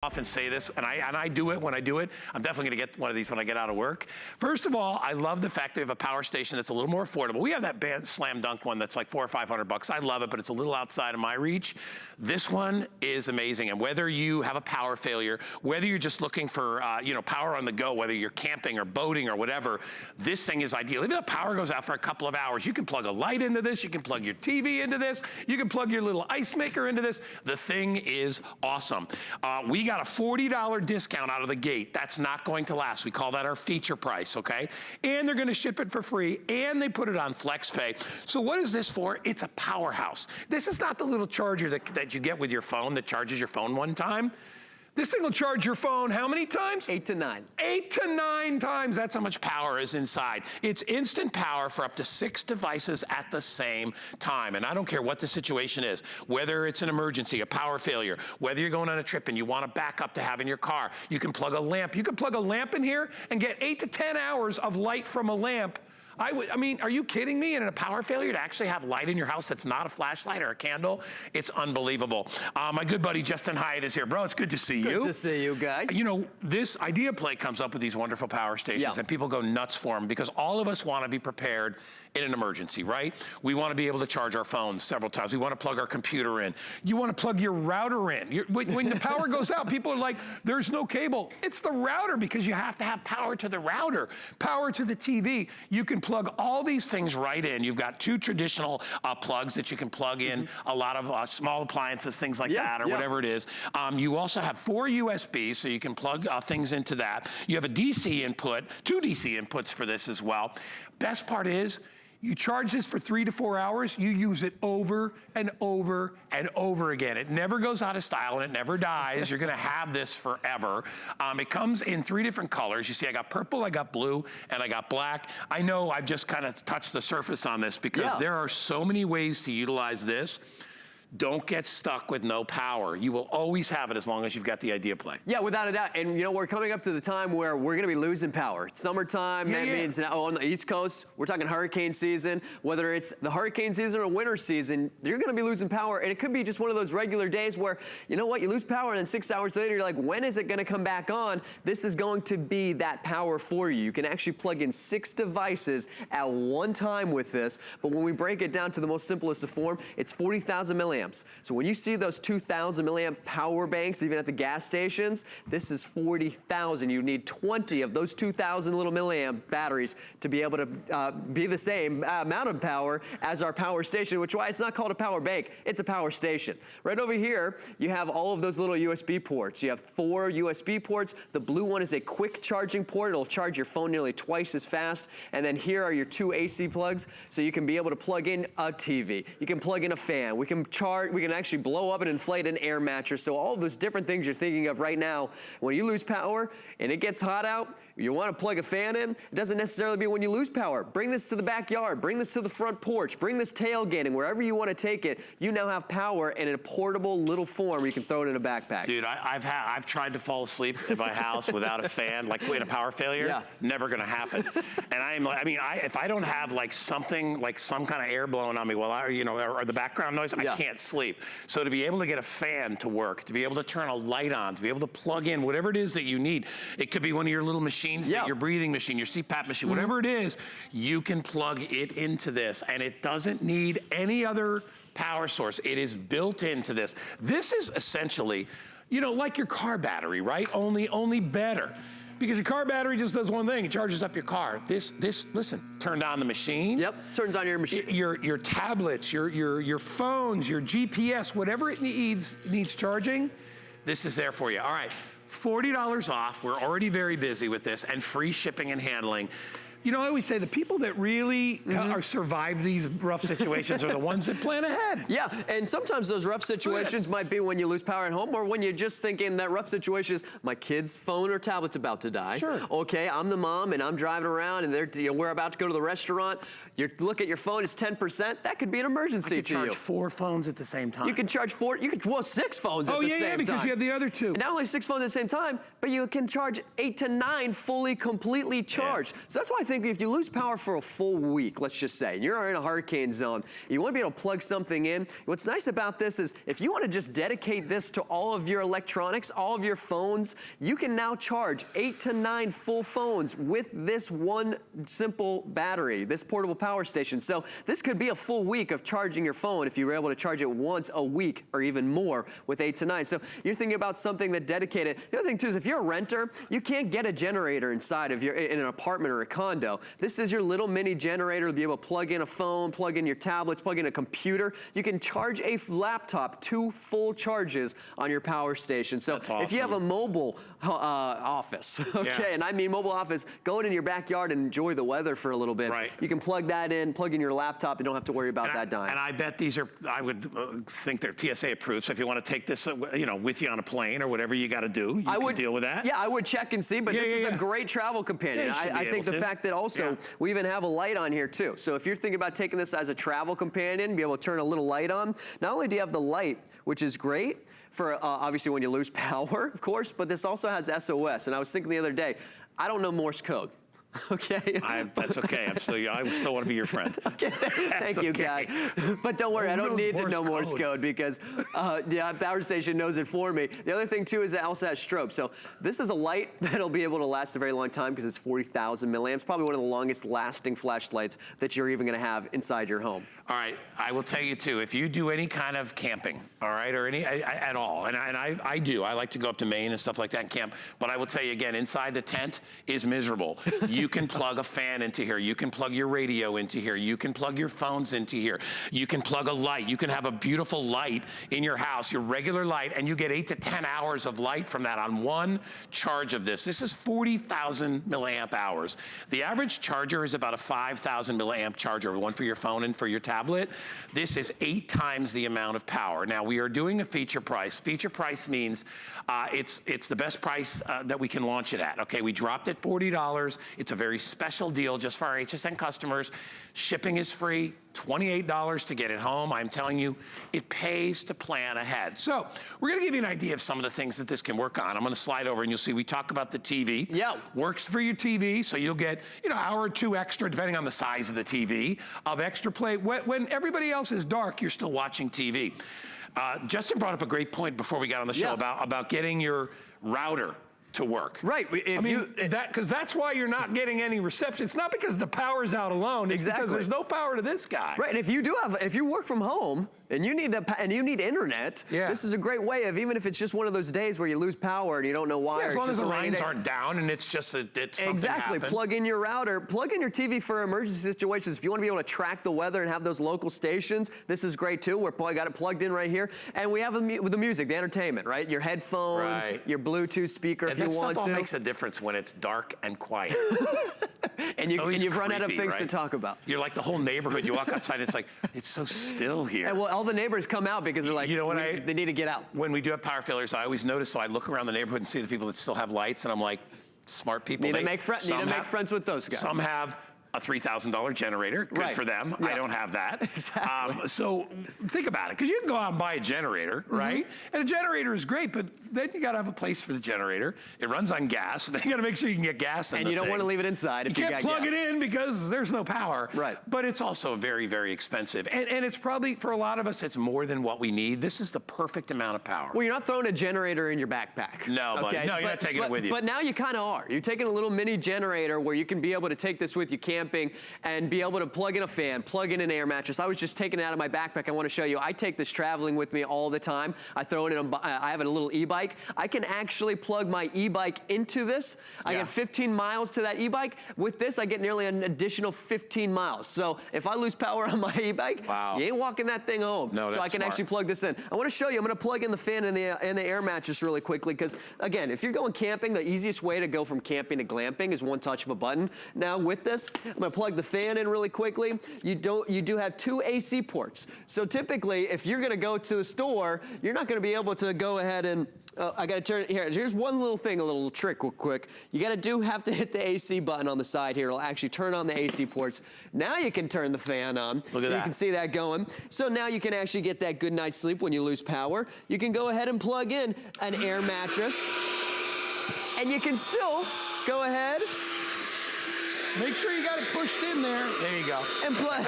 often say this, and I do it when I do it. I'm definitely gonna get one of these when I get out of work. First of all, I love the fact that we have a power station that's a little more affordable. We have that band slam dunk one that's like $400 or $500. I love it, but it's a little outside of my reach. This one is amazing, and whether you have a power failure, whether you're just looking for power on the go, whether you're camping or boating or whatever, this thing is ideal. Even if the power goes out for a couple of hours, you can plug a light into this, you can plug your TV into this, you can plug your little ice maker into this. The thing is awesome. We got a $40 discount out of the gate. That's not going to last. We call that our feature price, okay? And they're gonna ship it for free, and they put it on FlexPay. So what is this for? It's a powerhouse. This is not the little charger that you get with your phone that charges your phone one time. This thing will charge your phone how many times? 8 to 9. 8 to 9 times, that's how much power is inside. It's instant power for up to 6 devices at the same time. And I don't care what the situation is, whether it's an emergency, a power failure, whether you're going on a trip and you want to back up to have in your car, you can plug a lamp. You can plug a lamp in here and get 8 to 10 hours of light from a lamp. I mean, are you kidding me? And in a power failure to actually have light in your house that's not a flashlight or a candle, it's unbelievable. My good buddy Justin Hyatt is here. Bro, it's good to see you. Good to see you, guy. You know, this iDeaPlay comes up with these wonderful power stations, and people go nuts for them because all of us want to be prepared in an emergency, right? We want to be able to charge our phones several times. We want to plug our computer in. You want to plug your router in. When the power goes out, people are like, there's no cable. It's the router because you have to have power to the router, power to the video. You can plug all these things right in. You've got 2 traditional plugs that you can plug in a lot of small appliances, things like that, or whatever it is. You also have 4 USBs, so you can plug things into that. You have a DC input, 2 DC inputs for this as well. Best part is, you charge this for 3 to 4 hours, you use it over and over and over again. It never goes out of style and it never dies. You're gonna have this forever. It comes in 3 different colors. You see, I got purple, I got blue, and I got black. I know I've just kind of touched the surface on this because there are so many ways to utilize this. Don't get stuck with no power. You will always have it as long as you've got the iDeaPlay. Yeah, without a doubt. And you know, we're coming up to the time where we're gonna be losing power. Summertime, that means now on the East Coast, we're talking hurricane season. Whether it's the hurricane season or winter season, you're gonna be losing power. And it could be just one of those regular days where, you know what, you lose power and then 6 hours later, you're like, when is it gonna come back on? This is going to be that power for you. You can actually plug in 6 devices at one time with this. But when we break it down to the most simplest of form, it's 40,000 milliamps. So when you see those 2,000 milliamp power banks, even at the gas stations, this is 40,000. You need 20 of those 2,000 little milliamp batteries to be able to be the same amount of power as our power station, which is why it's not called a power bank, it's a power station. Right over here, you have all of those little USB ports. You have 4 USB ports. The blue one is a quick charging port. It'll charge your phone nearly twice as fast. And then here are your 2 AC plugs, so you can be able to plug in a TV. You can plug in a fan. We can actually blow up and inflate an air mattress. So all of those different things you're thinking of right now, when you lose power and it gets hot out, you want to plug a fan in, it doesn't necessarily be when you lose power. Bring this to the backyard, bring this to the front porch, bring this tailgating, wherever you want to take it, you now have power in a portable little form where you can throw it in a backpack. Dude, I've tried to fall asleep in my house without a fan, like in a power failure, never gonna happen. And if I don't have like something, like some kind of air blowing on me while or the background noise, I can't sleep. So to be able to get a fan to work, to be able to turn a light on, to be able to plug in whatever it is that you need, it could be one of your little machines, your breathing machine, your CPAP machine, whatever it is, you can plug it into this, and it doesn't need any other power source. It is built into this. This is essentially, like your car battery, right? Only better. Because your car battery just does one thing, it charges up your car. Listen, turned on the machine. Yep, turns on your machine. Your tablets, your phones, your GPS, whatever it needs charging, this is there for you. All right, $40 off. We're already very busy with this, and free shipping and handling. I always say the people that really survive these rough situations are the ones that plan ahead. Yeah, and sometimes those rough situations might be when you lose power at home, or when you're just thinking that rough situation is my kid's phone or tablet's about to die. Sure. Okay, I'm the mom and I'm driving around and we're about to go to the restaurant. You look at your phone, it's 10%. That could be an emergency to you. I could charge 4 phones at the same time. You can charge 4, well, 6 phones at the same time. Oh yeah, because you have the other 2. And not only 6 phones at the same time, but you can charge 8 to 9 fully, completely charged. So that's why I think if you lose power for a full week, let's just say, and you're in a hurricane zone, you want to be able to plug something in. What's nice about this is if you want to just dedicate this to all of your electronics, all of your phones, you can now charge 8 to 9 full phones with this one simple battery, this portable power station. So this could be a full week of charging your phone if you were able to charge it once a week or even more with 8 to 9. So you're thinking about something that dedicated. The other thing too is if you're a renter, you can't get a generator inside of in an apartment or a condo. This is your little mini generator to be able to plug in a phone, plug in your tablets, plug in a computer. You can charge a laptop 2 full charges on your power station. So That's awesome. If you have a mobile office, okay, and I mean mobile office, go in your backyard and enjoy the weather for a little bit. Right. You can plug that in, plug in your laptop. You don't have to worry about that dying. And I bet these are, I would think they're TSA approved. So if you want to take this, with you on a plane or whatever you got to do, you can deal with that. Yeah, I would check and see, but this is a great travel companion. I think the fact that also we even have a light on here too. So if you're thinking about taking this as a travel companion, be able to turn a little light on, not only do you have the light, which is great for obviously when you lose power, of course, but this also has SOS. And I was thinking the other day, I don't know Morse code. Okay. That's okay. I still want to be your friend. Okay. Thank you, guy. But don't worry, I don't need to know Morse code because the power station knows it for me. The other thing too is it also has strobe. So this is a light that'll be able to last a very long time because it's 40,000 milliamps. Probably one of the longest lasting flashlights that you're even going to have inside your home. All right, I will tell you too, if you do any kind of camping, all right, or any at all, and I do, I like to go up to Maine and stuff like that and camp, but I will tell you again, inside the tent is miserable. You can plug a fan into here, you can plug your radio into here, you can plug your phones into here, you can plug a light, you can have a beautiful light in your house, your regular light, and you get 8 to 10 hours of light from that on one charge of this. This is 40,000 milliamp hours. The average charger is about a 5,000 milliamp charger, one for your phone and for your tablet. This is 8 times the amount of power. Now we are doing a feature price. Feature price means it's the best price that we can launch it at. Okay, we dropped it $40. It's a very special deal just for our HSN customers. Shipping is free. $28 to get it home. I'm telling you, it pays to plan ahead. So we're going to give you an idea of some of the things that this can work on. I'm going to slide over and you'll see we talk about the TV. Yeah. Works for your TV, so you'll get an hour or 2 extra, depending on the size of the TV, of extra play. When everybody else is dark, you're still watching TV. Justin brought up a great point before we got on the show about getting your router to work. Right. Because that's why you're not getting any reception. It's not because the power's out alone. It's because there's no power to this guy. Right. And if you work from home and you need internet, this is a great way of, even if it's just one of those days where you lose power and you don't know why. As long as the lines aren't down and it's just something happened. Plug in your router, plug in your TV for emergency situations. If you want to be able to track the weather and have those local stations, this is great too. We're got it plugged in right here, and we have the music, the entertainment, right? Your headphones, your Bluetooth speaker if you want to. That stuff all makes a difference when it's dark and quiet. and you've run out of things to talk about. You're like the whole neighborhood. You walk outside, it's like, it's so still here. And all the neighbors come out because they're like, they need to get out. When we do have power failures, I always notice, so I look around the neighborhood and see the people that still have lights, and I'm like, smart people. Need to make friends with those guys. Some have a $3,000 generator. Good for them. I don't have that. Exactly. So think about it, because you can go out and buy a generator, right? And a generator is great, but then you got to have a place for the generator. It runs on gas. Then you got to make sure you can get gas in and the you don't thing. want to leave it inside if you got gas. You can't plug it in because there's no power. Right. But it's also very, very expensive. And it's probably, for a lot of us, it's more than what we need. This is the perfect amount of power. Well, you're not throwing a generator in your backpack. No, buddy. No, you're not taking it with you. But now you kind of are. You're taking a little mini generator where you can be able to take this with you camping and be able to plug in a fan, plug in an air mattress. I was just taking it out of my backpack. I want to show you. I take this traveling with me all the time. I throw it in I have a little e-bike. I can actually plug my e-bike into this. I get 15 miles to that e-bike. With this, I get nearly an additional 15 miles. So if I lose power on my e-bike, you ain't walking that thing home. No, so I can actually plug this in. I want to show you. I'm going to plug in the fan and the air mattress really quickly because, again, if you're going camping, the easiest way to go from camping to glamping is one touch of a button. Now with this, I'm going to plug the fan in really quickly. You do have 2 AC ports. So typically, if you're going to go to the store, you're not going to be able to go ahead and I got to turn it here. Here's one little thing, a little trick real quick. You have to hit the AC button on the side here. It'll actually turn on the AC ports. Now you can turn the fan on. Look at that. You can see that going. So now you can actually get that good night's sleep when you lose power. You can go ahead and plug in an air mattress. And you can still go ahead Make sure you got it pushed in there. There you go. And plug.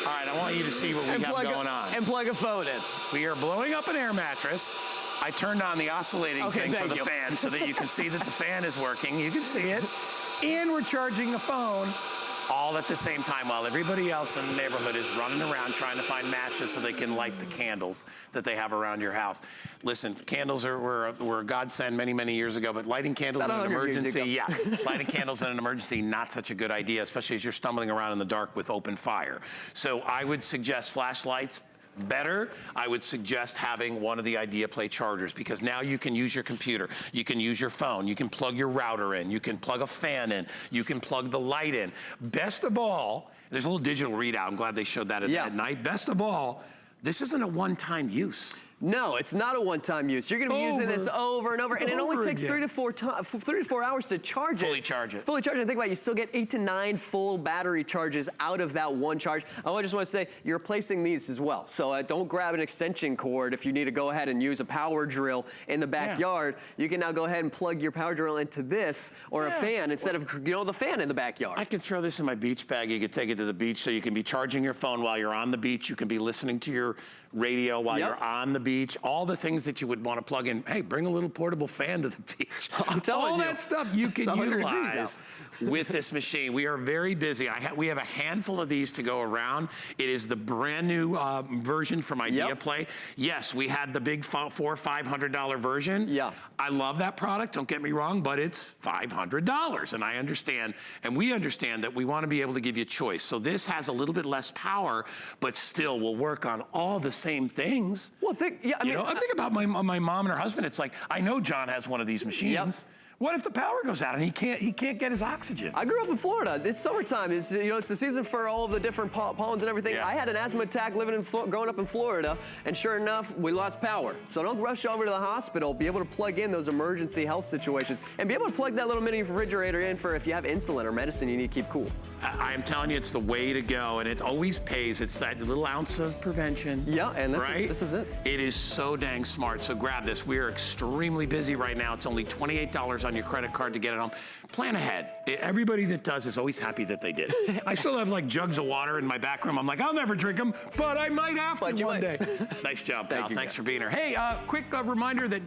All right, I want you to see what we have going on. And plug a phone in. We are blowing up an air mattress. I turned on the oscillating thing for the fan so that you can see that the fan is working. You can see it. And we're charging the phone all at the same time while everybody else in the neighborhood is running around trying to find matches so they can light the candles that they have around your house. Listen, candles were a godsend many, many years ago, but lighting candles in an emergency, lighting candles in an emergency, not such a good idea, especially as you're stumbling around in the dark with open fire. So I would suggest flashlights. Better, I would suggest having one of the iDeaPlay chargers, because now you can use your computer, you can use your phone, you can plug your router in, you can plug a fan in, you can plug the light in. Best of all, there's a little digital readout. I'm glad they showed that at night. Best of all, this isn't a one-time use. No, it's not a one-time use. You're going to be using this over and over, and it only takes 3 to 4 hours to charge it. Fully charge it. Fully charge it. And think about it, you still get 8 to 9 full battery charges out of that one charge. I just want to say, you're replacing these as well. So don't grab an extension cord if you need to go ahead and use a power drill in the backyard. You can now go ahead and plug your power drill into this or a fan instead of, the fan in the backyard. I could throw this in my beach bag. You could take it to the beach so you can be charging your phone while you're on the beach. You can be listening to your radio while you're on the beach, all the things that you would want to plug in. Hey, bring a little portable fan to the beach. I'm telling you. All that stuff you can utilize with this machine. We are very busy. We have a handful of these to go around. It is the brand new version from iDeaPlay. Yes, we had the big $400 or $500 version. Yeah. I love that product, don't get me wrong, but it's $500. And I understand, and we understand that we want to be able to give you choice. So this has a little bit less power, but still will work on all the same things. Well, I'm thinking about my mom and her husband. It's like, I know John has one of these machines. What if the power goes out and he can't get his oxygen? I grew up in Florida. It's summertime. It's the season for all of the different pollens and everything. I had an asthma attack growing up in Florida, and sure enough, we lost power. So don't rush over to the hospital. Be able to plug in those emergency health situations, and be able to plug that little mini refrigerator in for if you have insulin or medicine you need to keep cool. I'm telling you, it's the way to go, and it always pays. It's that little ounce of prevention. Yeah, and this is it. It is so dang smart. So grab this. We are extremely busy right now. It's only $28 on your credit card to get it home. Plan ahead. Everybody that does is always happy that they did. I still have like jugs of water in my back room. I'm like, I'll never drink them, but I might have to one day. Nice job, pal. Thanks for being here. Hey, quick reminder that